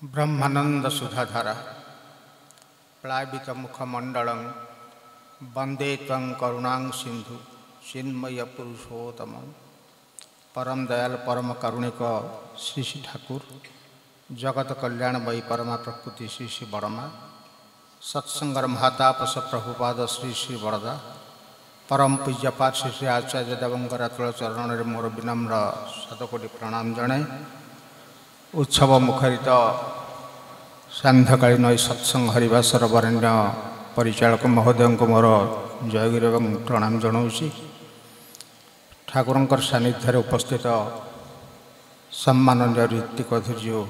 ब्रह्मानंद सुधाधारा प्लावित मुखमंडलं वंदे त्वं करुणां सिंधु चिन्मय पुरुषोत्तम परम दयाल परम कारुणिक श्री श्री ठाकुर जगत कल्याणमयी परमा प्रकृति श्री श्री बड़मा सत्संगर महातापस प्रभुपाद श्री श्री बड़दा परम पूज्यपाद श्री श्री आचार्य देवंकर तुल चरण में मोर विनम्र शतकोटी प्रणाम जनाए उत्सव मुखरित सांध्यकालीन सत्संग हरिभाषार वरेण्य परिचालक महोदय को मोर जयगुरु एवं प्रणाम जनाऊँगी। ठाकुरंकर सानिध्य उपस्थित सम्माननीय ऋत्विक धीर्य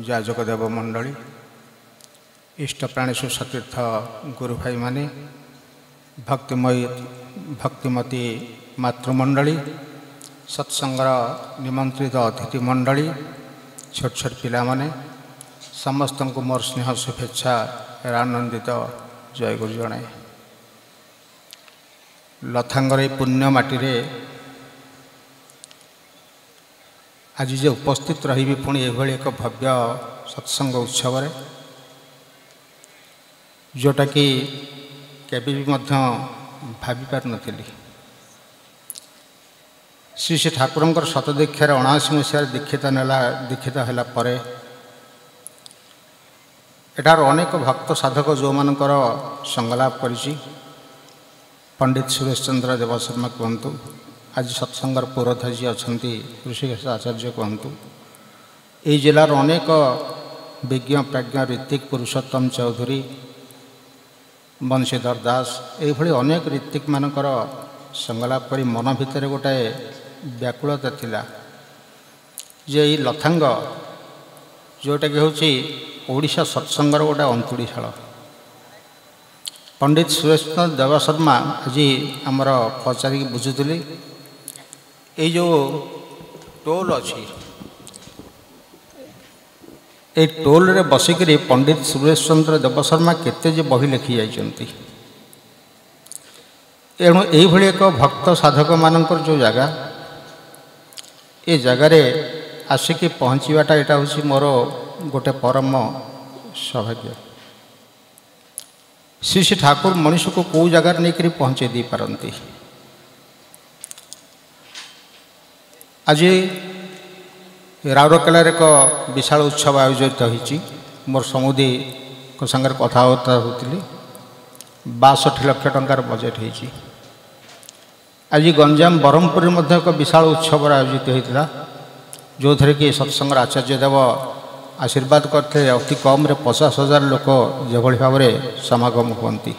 जाजक देव मंडली इष्ट प्राणेशु सतीर्थ गुरु भाई माने भक्तिमती मातृमंडली सत्संगर निमंत्रित अतिथि मंडली छोट छोट पिला माने समस्त को मोर स्नेह शुभेच्छा आनंदित जय गुरु जनाए। लथांगर पुण्य माटी आज जे उपस्थित रही पुणी एभली एक भव्य सत्संग उत्सव जोटा कि केबे भी भावी पार नथिली। श्री श्री ठाकुरंकर शतदीक्षार 79 मसीह दीक्षित है परे एटार अनेक भक्त साधक जो मानकर संगलाप करिछि पंडित सुरेश चंद्र देव शर्मा कहतु आज सत्संगर पुरोधाजी अच्छा ऋषिकेश आचार्य कहतु ये जिलार अनेक विज्ञ प्राज्ञ ऋत्विक पुरुषोत्तम चौधरी बंशीधर दास ये अनेक ऋत्विक मानकर संगलाप करी मन भितर गोटाए व्याकुलता थिला जे ये लथांग जोटा कि हूँ ओडिशा सत्संगर गोटे अंतुड़ीशाल पंडित सुरेश देव शर्मा आज आमर पचारिक बुझुली ये जो टोल अच्छी ये टोल रे बसिक पंडित सुरेश चंद्र देव शर्मा केते जे बही लिखि जाइछन्ति एणु यही एक भक्त साधक मानकर जो जगह ये जगार आसिक पहुँचवाटा यहाँ हूँ मोर गोटे परम सौभाग्य। श्री श्री ठाकुर मनुष्य को कौ जगार नहीं पहुँचे दी पारती। आज राउरकेलार एक विशाल उत्सव आयोजित होती मोर समुदी को संगे कथबार्ता होती 62 लाख टंकार बजेट होती। आज गंजाम ब्रह्मपुर में एक विशाल उत्सव आयोजित होता जो थे कि सत्संग आचार्य देव आशीर्वाद करते अति कम 50,000 लोक जो भाव में समागम होती।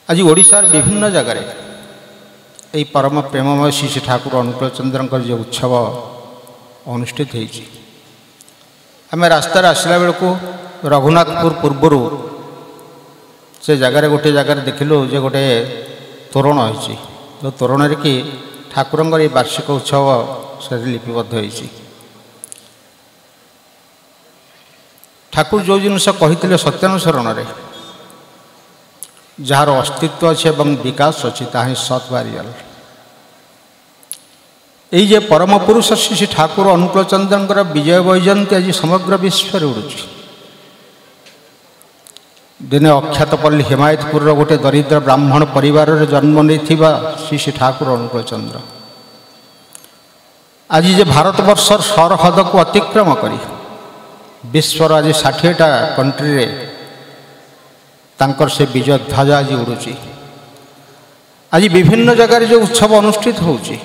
आज ओडिशार विभिन्न जगार यही परम प्रेममय श्री श्री ठाकुर अनुकूल चंद्र जो उत्सव अनुष्ठित होती। आम रास्तार आसला बेलू रघुनाथपुर पूर्वर से जगार गोटे जगार देखिलु जे गोटे तोरण होती जो तोरण कि ठाकुरंकर ये वार्षिक उत्सव से लिपिबद्ध होती। ठाकुर जो जिनस कही सत्यानुसरण जार अस्तित्व अच्छे और विकास अच्छी ताही सत बा रियल ये परम पुरुष श्री श्री ठाकुर अनुकूल चंद्र विजय वैजयंती आज समग्र विश्व उड़ुची। दिने अख्यातपल्ली हिमायतपुर गोटे दरिद्र ब्राह्मण परिवार जन्म नहीं श्री श्री ठाकुर अनुकूल चंद्र आज जे भारतवर्षर सरहद को अतिक्रम करी विश्वर आज 60टा कंट्री रे तांकर से विजय ध्वजा आज उड़ुची। आज विभिन्न जगह जो उत्सव अनुष्ठित होची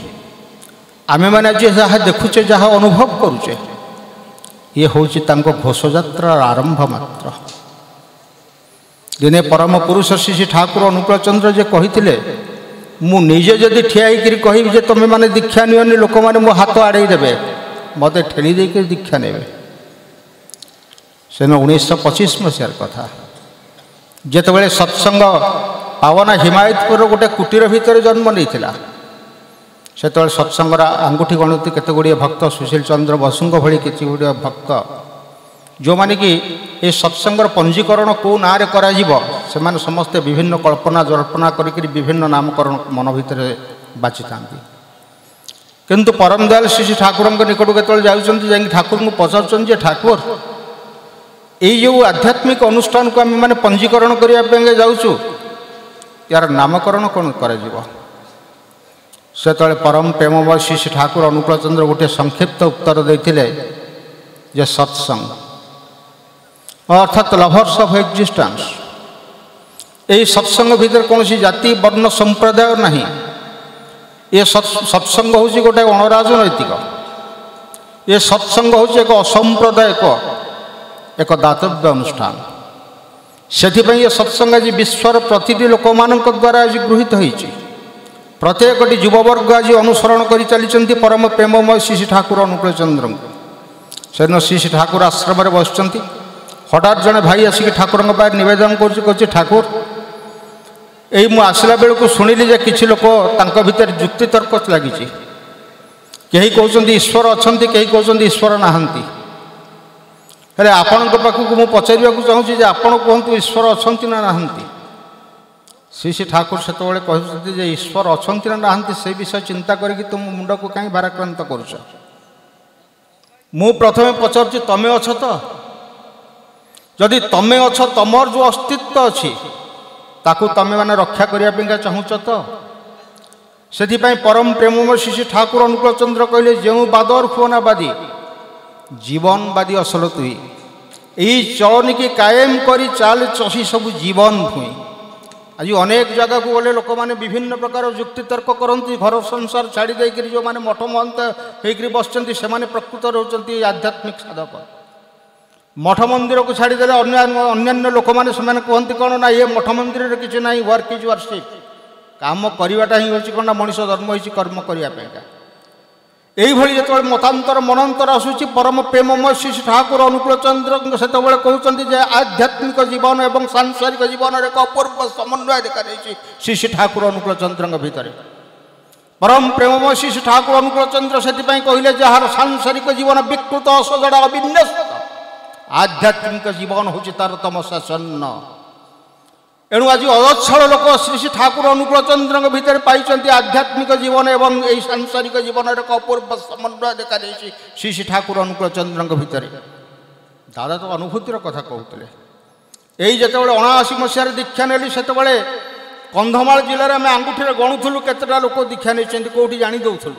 आमे माने आज जहाँ देखुचे जहाँ अनुभव करुचे ये होची तांको घोषयात्रा आरंभ मात्र। दिने परम पुरुष श्री श्री ठाकुर अनुकूल चंद्र जे कही मु निजे जदि ठिया कहि जे तुम मैंने दीक्षा नियनि लोक मैंने मो हाथ आड़े देवे मत ठेली देकर दीक्षा ने से 1925 मसीहार कथा जिते सत्संग पावना हिमायतपुर गोटे कुटीर भितर जन्म नहीं से सत्संगर आंगुठी गणति केते गुड़िए भक्त सुशील चंद्र बसुंग भली किसी गुड़िए भक्त जो माने कि ये सत्संगर पंजीकरण कौ ना करा से माने समस्ते विभिन्न कल्पना जल्पना करी विभिन्न नामकरण मन भितर बाची था। किंतु परम दयाल श्री ठाकुर निकट के जाए ठाकुर को पचार ठाकुर यो आध्यात्मिक अनुष्ठान को आम मैंने पंजीकरण करने जाऊँ यार नामकरण कौन कर परम प्रेममय श्री ठाकुर अनुकूल चंद्र गोटे संक्षिप्त उत्तर देते जे सत्संग अर्थात लभर्स ऑफ एक्जिस्टेंस यही सत्संग भीतर कौन जाति वर्ण संप्रदाय नहीं ये सत्संग हूँ गोटे अणराजनैतिक ये सत्संग हूँ एक असंप्रदायिक एक दातव्य अनुष्ठान से ये सत्संग आज विश्वर प्रतिटी लोक मान द्वारा आज गृहीत होती प्रत्येक युववर्ग आज अनुसरण कर चली परम प्रेममय श्री ठाकुर अनुकूल चंद्र से दिन श्री ठाकुर आश्रम बस हठात जड़े भाई आसिक ठाकुर नवेदन कर ठाकुर यही मु आसला बेलू शुणिली जे किसी लोक भीतर जुक्ति तर्क लगी कहीं कहते ईश्वर अच्छा कहीं कहते ईश्वर नहांती हेले आपण पाखक मुझे पचार चाहूँगी आपण कहतु ईश्वर अच्छा ना नहांती श्री ठाकुर से कहते ईश्वर अच्छा ना नहांती से विषय चिंता करके तुम मुंड को कहीं भाराक्रांत करुच मु प्रथमे पचार तमें अछ तो जदि तमें अछ तमर जो अस्तित्व अच्छी ताकू तमें मैंने रक्षा करने चाहूच तो से परम प्रेममय श्री ठाकुर अनुकूल चंद्र कहले जो बादर खुनाबादी जीवनवादी असल तुई यही चौन की कायम करी चाल चषी सब जीवन भूई आज अनेक जगह को गले लोक मैंने विभिन्न प्रकार जुक्ति तर्क करती घर संसार छाड़ी देकर जो मैंने मठ महंत होकर बसते से प्रकृत रोचती आध्यात्मिक साधक मठ मंदिर को छाड़ीदे अन्य लोक मैंने कहते कौन ना ये मठ मंदिर किसी ना वर्क इज वर्शिप काम करवाटा ही हूँ कौन मनीष धर्म हो कर्म करने यही जो मतांतर मनंतर आसूँ परम प्रेममय श्री ठाकुर अनुकूल चंद्र से कहते आध्यात्मिक जीवन और सांसारिक जीवन एक अपूर्व समन्वय देखा श्री ठाकुर अनुकूल चंद्र भितर परम प्रेममय श्री ठाकुर अनुकूल चंद्र से कहले जार सांसारिक जीवन विकृत असजड़ा अविन्यस्त आध्यात्मिक जीवन हूँ तार तमसाचन्न एणु आज अदच्छल लोक श्री ठाकुर अनुकूल चंद्र भितर पाई आध्यात्मिक जीवन एवं यही सांसारिक जीवन एक अपूर्व समन्वय देखा श्री ठाकुर अनुकूल चंद्र भितर दादा तो अनुभूतिर कथा कहते यही जो 79 मसीह दीक्षा नेली से कंधमाल जिले में आम आंगुठी गणुलु केतटा लोक दीक्षा नहीं कौटी जानी दौलू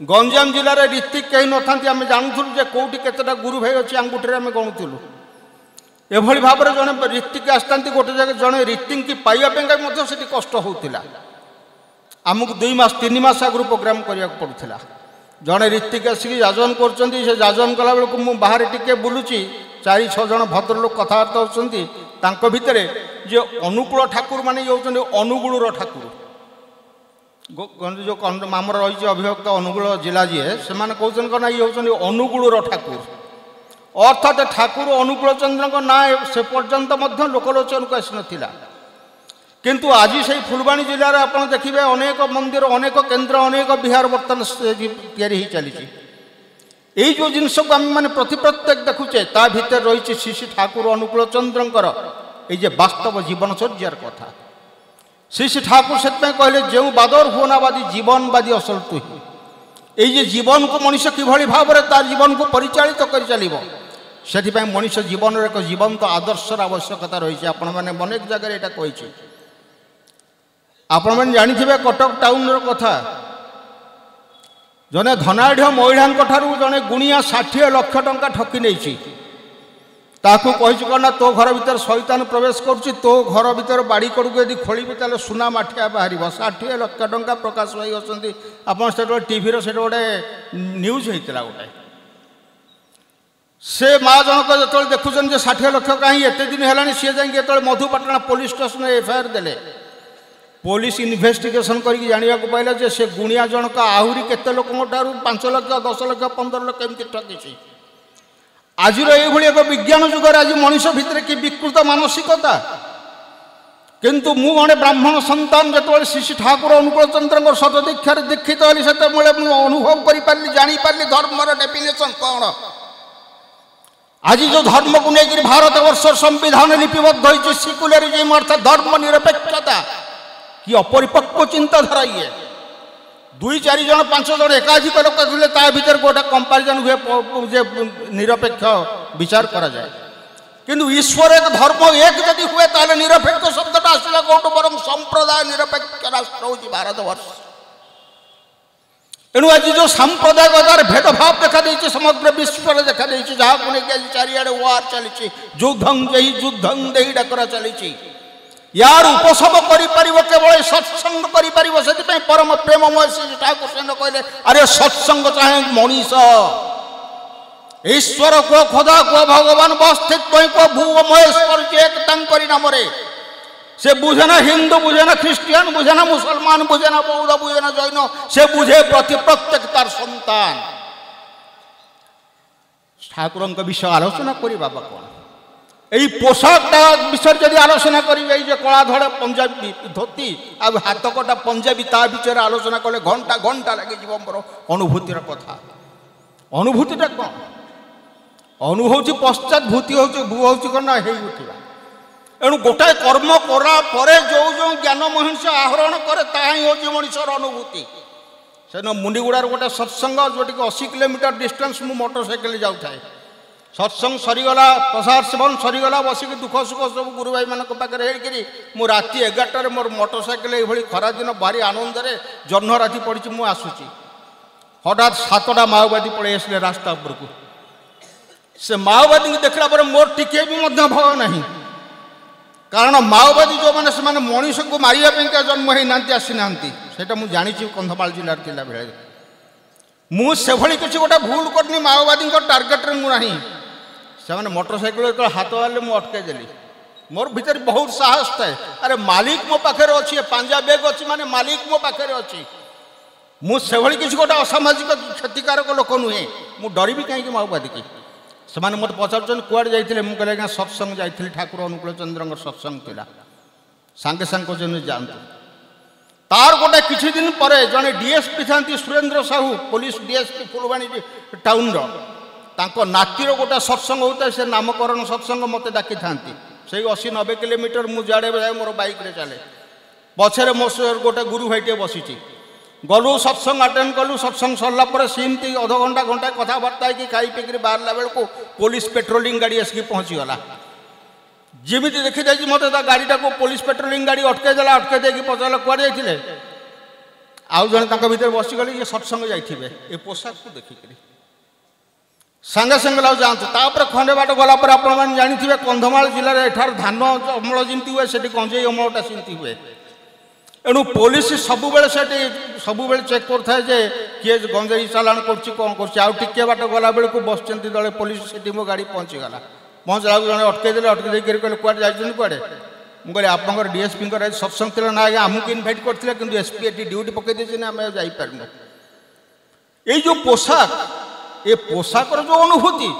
गंजाम जिले में ऋतिक कहीं न था आम जानूलु जे कौटी केतटा गुरु भाई अच्छी आंगुठी आम गणुलु एभली भाव में जड़े ऋतिक आसता गोटे जगह जड़े ऋतिक की पाइबा से कष्ट होता आमको 2 मास 3 मास आगु प्रोग्राम करने पड़ूला जड़े ऋतिक आसिक जाजन कर जाजन कला बेलू मुझे बाहर टिके बुलूची 4-6 जन भद्रलोक कथबार्ता होती भितर जे अनुकूल ठाकुर माने होती अनुगुणर ठाकुर जो आमर रही अभिभक्त अनुगुल जिला जी से कहते कौन ये होती अनुगुणर ठाकुर अर्थात ठाकुर अनुकूल चंद्र ना से पर्यंत लोकलोचन को आसी नाला किंतु आज से फुलबाणी जिले में आप देखिए अनेक मंदिर अनेक केन्द्र अनेक विहार बर्तमान या चली यही जो जिनस को आम मैंने प्रत्येक देखुचे ता भीतर रही श्री ठाकुर अनुकूल चंद्रंकर ये वास्तव जीवनचर्यार कथा श्री ठाकुर से कहले जो बादर हुनाबादी जीवनवादी असल तु ये जीवन को मनीष किभली भाव में तार जीवन को परिचालित कर चलो से मनीष जीवन एक जीवंत आदर्शर आवश्यकता रही आपण मैंने अनेक जगह यहाँ कही आपण मैंने जानी कटक टाउन कथा जने धनाढ़ महिला जड़े गुणिया 60 लाख टंका ठकी नहीं ताकू कही कौन तो घर भीतर शैतान प्रवेश कर तो घर भीतर बाड़ी कड़ू यदि खोलबी तेल सुना माठिया बाहर 60 लाख टंका प्रकाश भाई अच्छी आप टीवी से गोटे न्यूज होता गोटे से माँ जनक जो देखुं 60 लाख कहीं एत दिन है सी जाए मधुपाटना पुलिस स्टेशन एफआईआर देले पुलिस इन्वेस्टिगेशन करके जाना पाइला जे से गुणिया जनक आहरी केते लोक 5 लाख 10 लाख 15 लाख एमती ठगी आज एक विज्ञान जुगर आज मनीष भितर कि विकृत मानसिकता किंतु मु गणे ब्राह्मण संतान जो श्री ठाकुर अनुकूल चंद्र शत दीक्षार दीक्षित हली से अनुभव कर जापारि धर्मर डेफिनेशन कौन आज जो धर्म को लेकर भारत वर्ष संविधान लिपिबद्ध होती सिक्युलरिज्म अर्थात धर्म निरपेक्षता कि अपरिपक्व चिंताधारा ये दुई चार जन पांच जन एकाधिक लोक थे ता भीतर गोटे कंपारिजन हुए जे निरपेक्ष विचार करा जाए किंतु ईश्वर एक धर्म एक जदि हुए ताले निरपेक्ष शब्दटा आसला कौटू बर संप्रदाय निरपेक्ष राष्ट्र हूँ भारत वर्ष। एणु आज जो सांप्रदायिकतार भेदभाव देखा देती समग्र विश्व में देखा देती जहाँ को लेकिन चारिआडे वार चली युद्धं जही युद्धं देही डाकरा चली यार उपशम कर केवल सत्संग कर परम प्रेममय श्री ठाकुर सेन कहले अरे सत्संग चाहे मनीष ईश्वर को खुदा को भगवान अस्तित्व को भू महेश्वर एक नाम से बुझे ना हिंदू बुझे ना ख्रिस्टियान बुझे ना मुसलमान बुझे ना बौद्ध बुझे ना जैन से बुझे प्रत्येक तार संतान ठाकुर विषय आलोचना करी बाबा कौन यही पोशाकटा विषय जब आलोचना करेंगे कला धड़ा पंजाबी धोती आ हाथ कटा पंजाबी ता विषय आलोचना कले घंटा घंटा लगे मोर अनुभूतिर कथा अनुभूतिटा कौन अनुभूति पश्चात भूति हूँ कौन ना हो उठा एणु गोटाए कर्म करा परे जो जो ज्ञान महिष आहरण करे ताही हूँ मनुष्यर अनुभूति से मुंडीगुड़ार गोटे सत्संग जो 80 किलोमीटर डिस्टेंस मु मोटरसाइकेल जाऊे सत्संग सरीगला प्रसाद सेवन सरीगला बसिक दुख सुख सब गुरु भाई मान पाखे मु राति 11टार मोर मोटरसाइकेल ये खरा दिन भारी आनंद जह्न राति पड़ी मु आसूची हठात 7टा माओवादी पड़े आसले रास्ता उपरकू से माओवादी देखला पर मोर टिके भी भय नहीं कारण माओवादी जो मैंने से मनीष को मारिया जन्म होना आसी ना से मुझे जानी कंधमाल जिलार थिला बेले मुझे किसी गोटे भूल करनी माओवादी टार्गेट मुना से मोटरसाइकेल हाथ वाले मुझे अटके देली मोर भीतर बहुत साहस थाए अरे मालिक मो पाखे अच्छी पांजा बैग अच्छी माने मालिक मो पाखे अच्छी मुझे किसी गोटे असामाजिक क्षतिकारक लोक नुहे मुझे डरबी कहीं माओवादी की से मत पचार कुआड़े जाते मुझे कहले सत्संग जाइली ठाकुर अनुकूल चंद्र सत्संग था सांगे सांगे कहते जातु तार गोटे किसी दिन पर जड़े डीएसपी था Surendra Sahu police DSP Phulbani town नातीर गोटे सत्संग होता है से नामकरण सत्संग मत डाकी था से 80-90 किलोमीटर मुझे जाए मोर बाइक रे चले पछे मो गोटे गुरु भाईटे बसी गलु सत्संग अटेंड कलु सत्संग सरला सीमती अध घंटा घंटा कथबार्ता कि खाई पीक बाहर बेलू पुलिस पेट्रोलिंग गाड़ी आसिक पहुँचीगला जमी देखी जाइए मत गाड़ीटा को पुलिस पेट्रोलिंग गाड़ी अटकईदेला अटकई देकी पचार कुआड़े जाते आउ जड़े भर बसीगले ये सत्संग जाइए ये पोशाक को देखिक सांगे सांगे ला जातु खंडे बाट गलापर आप जानी कंधमाल जिले में एठार धान अमल जमी हुए से गंजेई अमलटा सेमती हुए एणु पुलिस सब चेक करे किए गंजेई चालाण कर बाट गला बेलू बस दले पुलिस से मो गाड़ी पहुँचीगला पहुँचला जड़े अटकईदे अटकई कहले कुआड़े जाइए कुआड़े मुझे आप डीएसपी सत्संग थी ना आज्ञा आमको इनभाइट करते कि एसपी ये ड्यूटी पकई देते आम जापार ये जो पोशाक ये पोशाकर जो अनुभूति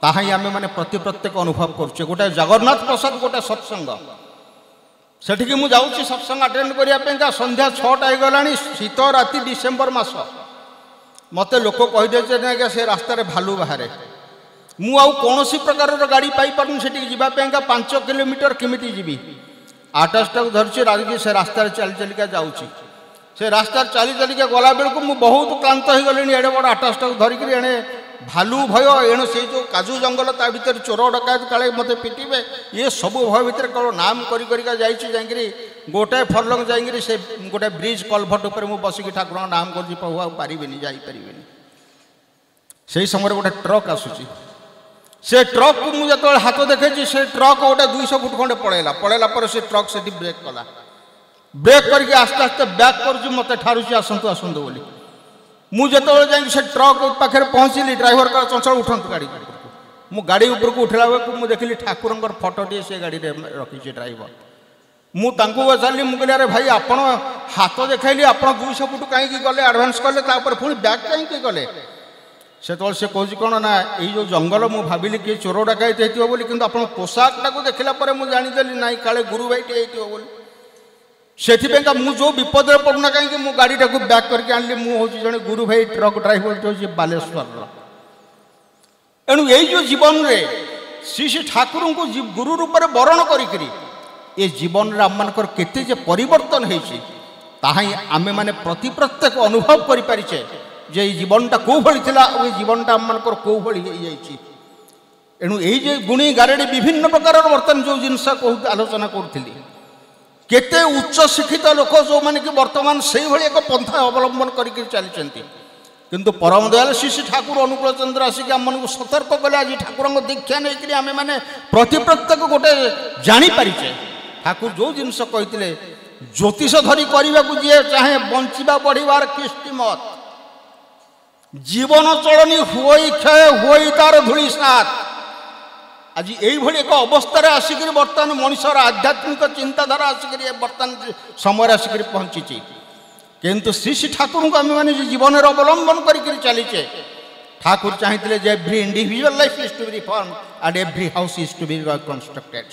ताहा आम मैंने प्रत्येक अनुभव करुचे गोटे जगन्नाथ प्रसाद गोटे सत्संग सेठिकी मु जाऊँगी सत्संग अटेंड करने संध्या 6टा होगला शीत राति डिसेम्बर मास मत लोक कहीदे से रास्तार भालू बाहर मु आउ कौन प्रकार गाड़ी पाइपारूँ से जावाई 5 किलोमीटर केमिटी जीवी आटासटा धरची राजगी से रास्तार चली चलिका जाऊँगी से रास्तार चली चलिका गला बेलू मुझे बहुत क्लांत हो गली एड़े बड़ आटासटा धरिक एणे भालू भय एणु से जो काजू जंगल ता भीतर चोर डकायत काले मत पिटिबे ये सब भय भीतर केवल नाम करिका जाइए गोटाए फरलंग जाइए से गोटे ब्रिज कलभट उपर मु बसिक ठाकुर नाम कर प्रभु पारिबेनी जाइपारे से समय गोटे ट्रक आसूची से ट्रक को मुझे जो हाथ देखे से ट्रक गोटे 200 फुट खंडे पड़ेला पर से ट्रक से ब्रेक कला ब्रेक करके आस्ते आस्ते बैक कर मत ठारूची आसतु आसतु बोली मुझे से ट्रक पाखे पहुँचली ड्राइवर का चंचल उठंतु गाड़ी मु गाड़ी ऊपर को उठला बेलू मुझे देखिली ठाकुर फटोटे से गाड़ी रखी ड्राइवर मुझे पचारि मुझे अरे भाई आप हाथ देखली आप 200 फुट कहीं गले आडभांस कले पुणी बैक कहीं गले से कौन कौन ना ये जो जंगल मुझे भाविली किए चोर डकायत होती बोली कि आप पोशाकटा को देखला मुझे जानीदेली ना काले गुरु भाईटे बोली से मुझे जो विपद पड़ूना कहीं मो गाड़ी टाक बैक करके आनी मुझे जड़े गुरु भाई ट्रक ड्राइवर हूँ बालेश्वर एणु यही जो जीवन रे श्री ठाकुर को गुरु रूप में वरण करी ये जीवन आम मानकर केते जे परिवर्तन होती ତାହା ହିଁ ଆମେମାନେ ପ୍ରତ୍ୟେକ ଅନୁଭବ କରିପାରିଛେ ଯେ ଏଇ ଜୀବନଟା କେଉଁଭଳି ଥିଲା ଆଉ ଏଇ ଜୀବନଟା ଆମମାନଙ୍କର କେଉଁଭଳି ହେଇଯାଇଛି। ଏଣୁ ଏଇ ଯେ ଗୁଣି ଗାରେଡ଼ି ବିଭିନ୍ନ ପ୍ରକାରର ବର୍ତ୍ତମାନ ଯେଉଁ ଜିନିଷ ଆଲୋଚନା କରୁଥିଲି, କେତେ ଉଚ୍ଚ ଶିକ୍ଷିତ ଲୋକ ଯେଉଁମାନେ କି ବର୍ତ୍ତମାନ ସେଇଭଳି ଏକ ପନ୍ଥା ଅବଲମ୍ବନ କରିକି ଚାଲିଛନ୍ତି, କିନ୍ତୁ ପରମ ଦୟାଲ ଶ୍ରୀ ଶ୍ରୀ ଠାକୁର ଅନୁକୂଳ ଚନ୍ଦ୍ର ଆସିକି ଆମମାନଙ୍କୁ ସତର୍କ କଲେ। ଆଜି ଠାକୁରଙ୍କ ଦୀକ୍ଷା ନେଇକରି ଆମେମାନେ ପ୍ରତ୍ୟେକ ଗୋଟେ ଜାଣିପାରିଛେ ଠାକୁର ଯେଉଁ ଜିନିଷ କହିଥିଲେ, ଜ୍ୟୋତିଷ ଧରି କରିବାକୁ ଯିଏ ଚାହେଁ ବଞ୍ଚିବା ବଢ଼ିବାର କିସ୍ତିମତ, ଜୀବନ ଚଳନି ହୁଇ କ୍ଷୟ ହୁଇ ତାର ଧୂଳି ସାତ। ଆଜି এইভাবে এক অবস্থায় আসিকি বর্তমান মনুষ্যর আধ্যাত্মিক চিন্তাধারা আসিকি বর্তমান সময় আসিকি পৌঁছিছি। কিন্তু শ্রী শ্রী ঠাকুরকে আমি মানে জীবনের অবলম্বন করি চালিছে। ঠাকুর চাইলে যে every individual life is to be reform and every house is to be reconstructed.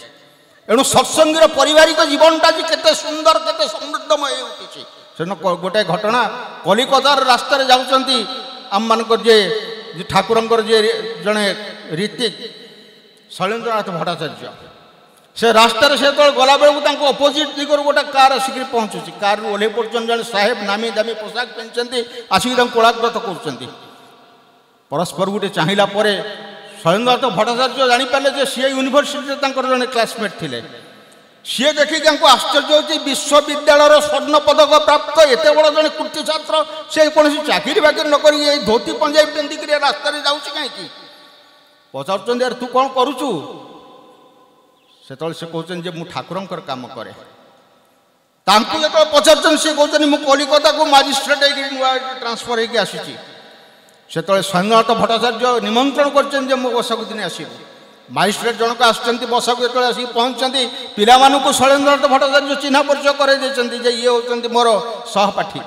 এণু সৎসঙ্গীর পারিবারিক জীবনটা যে কেতে সুন্দর কেতে সমৃদ্ধময় হয়ে উঠিছে। সেদিন গোটে ঘটনা, কলিকতার রাস্তায় যাচ্ছেন আমমানকর যে ঠাকুরঙ্কর যে জনে ঋত্বিক শৈলেন্দ্রনাথ ভট্টাচার্য, সে রাস্তায় সে যেত গলাবেলু তাঁর অপোজিট দিগর গোটে কার আসিকি পৌঁছুছি। কার ওহ্লাই পড়ছেন জনে সাহেব, নামি দামি পোশাক পিঁধছেন, আসিকি তাঁর কোଳାଗ୍ରତ করছেন। পরস্পর গোটে চাহিলা পরে শৈলেন্দ্রনাথ ভট্টাচার্য জাঁপারে যে সি ইউনিভর্সিটি তাঁর জনে ক্লাসমেট লে। সি দেখি তাঁর আশ্চর্য হচ্ছে, বিশ্ববিদ্যালয়ের স্বর্ণ পদক প্রাপ্ত এতে বড় জন কৃতি ছাত্র, সে কৌশি চাকরি বাকরি নক এই ধোতি পঞ্জাবি পিঁধিকি রাস্তায় যাচ্ছি কাইকি। পচারুচ্ছেন আরে তু কଣ করুছু? সেতবে সে কৌছেন যে মু ঠাকুরঙ্কর কাম করে। তাঁকু যেত পচারুচ্ছেন সে কৌছেন মু কলিকতাকে মাজিস্ট্রেট হয়ে নূয়া ট্রান্সফর হয়ে আসিছি। সেতবে শৈলেন্দ্রনাথ ভট্টাচার্য নিমন্ত্রণ করছেন যে মো বসাকু দিনে আসবু। মাজিস্ট্রেট জনক আসছেন বসাকু যেত আসি পৌঁছান, পিলামানଙ୍କୁ শৈলেন্দ্রনাথ ভট্টাচার্য চিহ্না পরিচয় করাই দিয়েছেন যে ইয়ে হচ্ছেন মোর সহপাঠী।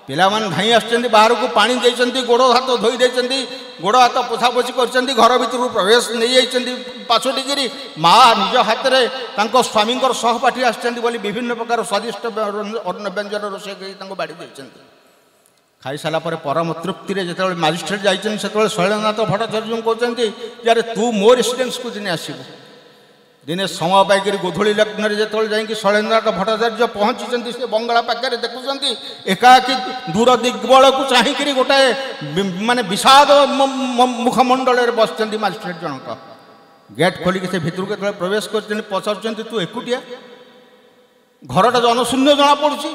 ପିଲାମାନେ ଧାଇଁ ଆସିଛନ୍ତି, ବାହାରକୁ ପାଣି ଦେଇଛନ୍ତି, ଗୋଡ଼ ହାତ ଧୋଇ ଦେଇଛନ୍ତି, ଗୋଡ଼ ହାତ ପୋଛାପୋଛି କରିଛନ୍ତି, ଘର ଭିତରକୁ ପ୍ରବେଶ ନେଇଯାଇଛନ୍ତି ପାଛୋଟିକିରି। ମା ନିଜ ହାତରେ ତାଙ୍କ ସ୍ୱାମୀଙ୍କର ସହପାଠୀ ଆସିଛନ୍ତି ବୋଲି ବିଭିନ୍ନ ପ୍ରକାର ସ୍ୱାଦିଷ୍ଟ ଅନ୍ନ ବ୍ୟଞ୍ଜନ ରୋଷେଇ କରି ତାଙ୍କୁ ବାଢ଼ି ଦେଇଛନ୍ତି। ଖାଇସାରିଲା ପରେ ପରମ ତୃପ୍ତିରେ ଯେତେବେଳେ ମାଜିଷ୍ଟ୍ରେଟ୍ ଯାଇଛନ୍ତି, ସେତେବେଳେ ଶୈଳେନ୍ଦ୍ରନାଥ ଭଟ୍ଟାଚାର୍ଯ୍ୟଙ୍କୁ କହୁଛନ୍ତି ଯେ ଆରେ ତୁ ମୋ ରେସିଡେନ୍ସକୁ ଦିନେ ଆସିବୁ। ଦିନେ ସମୟ ପାଇକରି ଗୋଧୂଳି ଲଗ୍ନରେ ଯେତେବେଳେ ଯାଇକି ଶୈଳେନ୍ଦ୍ରନାଥ ଭଟ୍ଟାଚାର୍ଯ୍ୟ ପହଞ୍ଚିଛନ୍ତି, ସେ ବଙ୍ଗଳା ପାଖରେ ଦେଖୁଛନ୍ତି ଏକାକି ଦୂର ଦିଗ୍ବଳକୁ ଚାହିଁକିରି ଗୋଟାଏ ମାନେ ବିଷାଦ ମୁଖମଣ୍ଡଳରେ ବସିଛନ୍ତି ମାଜିଷ୍ଟ୍ରେଟ୍ ଜଣକ। ଗେଟ୍ ଖୋଲିକି ସେ ଭିତରକୁ ଯେତେବେଳେ ପ୍ରବେଶ କରିଛନ୍ତି, ପଚାରୁଛନ୍ତି ତୁ ଏକୁଟିଆ? ଘରଟା ଜନଶୂନ୍ୟ ଜଣାପଡ଼ୁଛି।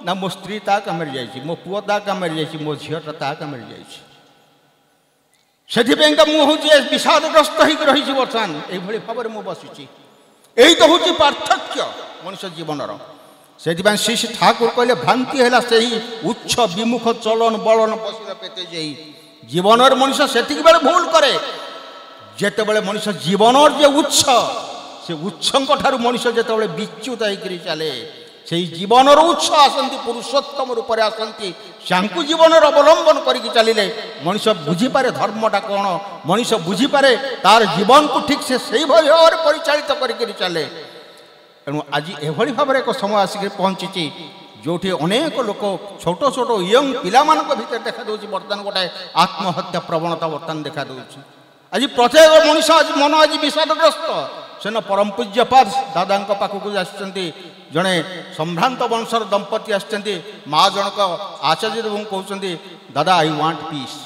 ନା ମୋ ସ୍ତ୍ରୀ ତା କାମରେ ଯାଇଛି, ମୋ ପୁଅ ତା କାମରେ ଯାଇଛି, ମୋ ଝିଅଟା ତା କାମରେ ଯାଇଛି। ସେଥିପାଇଁକା ମୁଁ ହେଉଛି ବିଷାଦଗ୍ରସ୍ତ ହେଇକି ରହିଛି ବର୍ତ୍ତମାନ। ଏଇଭଳି ଭାବରେ ମୁଁ ବସିଛି। ଏଇ ତ ହେଉଛି ପାର୍ଥକ୍ୟ ମଣିଷ ଜୀବନର। ସେଥିପାଇଁ ଶ୍ରୀ ଶ୍ରୀ ଠାକୁର କହିଲେ, ଭ୍ରାନ୍ତି ହେଲା ସେହି ଉଚ୍ଚ ବିମୁଖ ଚଳନ ବଳନ ବସିଲା ପେତେ ଯେଇ। ଜୀବନରେ ମଣିଷ ସେତିକି ବେଳେ ଭୁଲ କରେ ଯେତେବେଳେ ମଣିଷ ଜୀବନର ଯେ ଉତ୍ସ, ସେ ଉତ୍ସଙ୍କ ଠାରୁ ମଣିଷ ଯେତେବେଳେ ବିଚ୍ୟୁତ ହେଇକରି ଚାଲେ। সেই জীবনের উৎস আসନ୍ତି পুরুষোত্তম রূপে আসନ୍ତି। তাঁকু জীবনের অবলম্বন করিকি চালিলে মনিষ বুঝিপারে ধর্মটা কোণ, মনিষ বুঝিপারে তার জীবনকে ঠিক সে সেইভাবে ভাবে পরিচালিত করিকি চালে। তেণু আজ এভাবে ভাবে এক সময় আসিকি পৌঁছিছি ଯେଉଁଠି ଅନେକ ଲୋକ ଛୋଟ ଛୋଟ ୟଙ୍ଗ ପିଲାମାନଙ୍କ ଭିତରେ ଦେଖାଦେଉଛି ବର୍ତ୍ତମାନ ଗୋଟାଏ ଆତ୍ମହତ୍ୟା ପ୍ରବଣତା ବର୍ତ୍ତମାନ ଦେଖାଦେଉଛି। ଆଜି ପ୍ରତ୍ୟେକ ମଣିଷ ଆଜି ମନ ଆଜି ବିଷାଦଗ୍ରସ୍ତ। ସେନ ପରମ ପୂଜ୍ୟପାଦ ଦାଦାଙ୍କ ପାଖକୁ ଆସିଛନ୍ତି ଜଣେ ସମ୍ଭ୍ରାନ୍ତ ବଂଶର ଦମ୍ପତି ଆସିଛନ୍ତି। ମା ଜଣକ ଆଚାର୍ଯ୍ୟ ଦେବଙ୍କୁ କହୁଛନ୍ତି, ଦାଦା ଆଇ ୱାଣ୍ଟ ପିସ୍।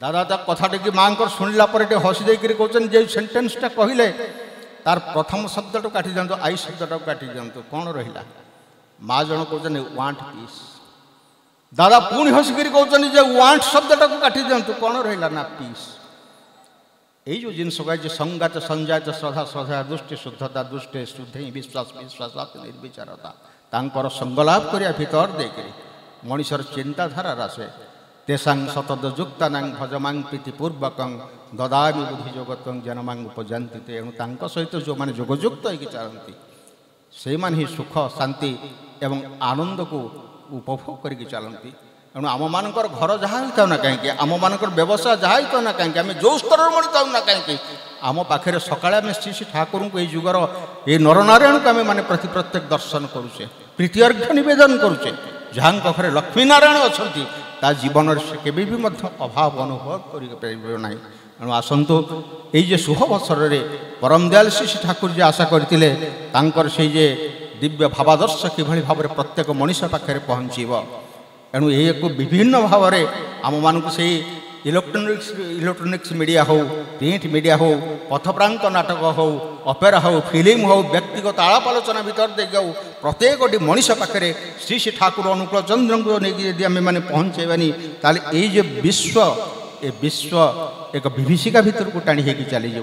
ଦାଦା ତା କଥାଟିକି ମାଆଙ୍କର ଶୁଣିଲା ପରେ ଟିକେ ହସି ଦେଇକରି କହୁଛନ୍ତି, ଯେ ସେଣ୍ଟେନ୍ସଟା କହିଲେ ତାର ପ୍ରଥମ ଶବ୍ଦଟାକୁ କାଟି ଦିଅନ୍ତୁ, ଆଇ ଶବ୍ଦଟାକୁ କାଟି ଦିଅନ୍ତୁ, କ'ଣ ରହିଲା? ମା ଜଣ କହୁଛନ୍ତି ୱାଣ୍ଟ ପିସ୍। ଦାଦା ପୁଣି ହସିକିରି କହୁଛନ୍ତି ଯେ ୱାଣ୍ଟ ଶବ୍ଦଟାକୁ କାଟି ଦିଅନ୍ତୁ, କ'ଣ ରହିଲା? ନା ପିସ୍। এই যে জিনিস যে সংজ্ঞাত সঞ্জাত শ্রদ্ধা শ্রদ্ধা দৃষ্টি শুদ্ধতা দৃষ্টি শুদ্ধি বিশ্বাস বিশ্বাস নির্বিচারতা তাঁকর সঙ্গলাভ করিয়া ভিতর দেইকি মଣିষর চিন্তাধারা রাসে তেসাং শতদযুক্তানাং ভজমাং প্রীতিপূর্বকং দদামি বুদ্ধি যোগত্বং জনমাং উপজান্তি। এণু তাঁক সহিত যে যোগযুক্ত হয়ে চালতি সেইମାନେ ହିଁ ସୁଖ ଶାନ୍ତି ଏବଂ ଆନନ୍ଦକୁ ଉପଭୋଗ କରିକି ଚାଲନ୍ତି। ତେଣୁ ଆମମାନଙ୍କର ଘର ଯାହା ହେଇଥାଉ ନା କାହିଁକି, ଆମମାନଙ୍କର ବ୍ୟବସାୟ ଯାହା ହେଇଥାଉ ନା କାହିଁକି, ଆମେ ଯେଉଁ ସ୍ତରରେ ମଣିଥାଉ ନା କାହିଁକି, ଆମ ପାଖରେ ସକାଳେ ଆମେ ଶ୍ରୀ ଶ୍ରୀ ଠାକୁରଙ୍କୁ ଏଇ ଯୁଗର ଏଇ ନରନାରାୟଣକୁ ଆମେ ମାନେ ପ୍ରତ୍ୟେକ ଦର୍ଶନ କରୁଛେ, ପ୍ରୀତି ଅର୍ଘ୍ୟ ନିବେଦନ କରୁଛେ। ଯାହାଙ୍କ ଘରେ ଲକ୍ଷ୍ମୀନାରାୟଣ ଅଛନ୍ତି ତା ଜୀବନରେ ସେ କେବେ ବି ମଧ୍ୟ ଅଭାବ ଅନୁଭବ କରିପାରିବ ନାହିଁ। ତେଣୁ ଆସନ୍ତୁ ଏଇ ଯେ ଶୁଭ ବତ୍ସରରେ ପରମ ଦୟାଲ ଶ୍ରୀ ଶ୍ରୀ ଠାକୁର ଯେ ଆଶା କରିଥିଲେ ତାଙ୍କର ସେଇ ଯେ दिव्य भावादर्श किभଳି भाव प्रत्येक मनुष्य पाखे पहुँचब एणु यह विभिन्न भाव में आम मानक से इलेक्ट्रोनिक्स मीडिया हो प्रिंट मीडिया हो पथप्रांत नाटक हो अपेरा हो फिल्म हो व्यक्तिगत आलाप आलोचना भीतर देखिए हो प्रत्येक मनुष्य पाखे श्री श्री ठाकुर अनुकूल चंद्र को लेकिन आम मैंने पहुँचेबानी ताले ये विश्व एक विभीषिका भीतर को टाणी होगी चलीज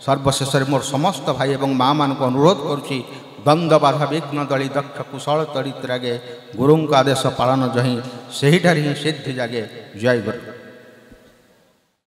सर्वशेष मोर समस्त भाई और माँ मान को अनुरोध करुच्ची द्वंद्व बाधा विघ्न दली दक्ष कुशल चरित्रागे गुरुं आदेश पालन जहीं से ही सिद्धि जागे जय गुरु।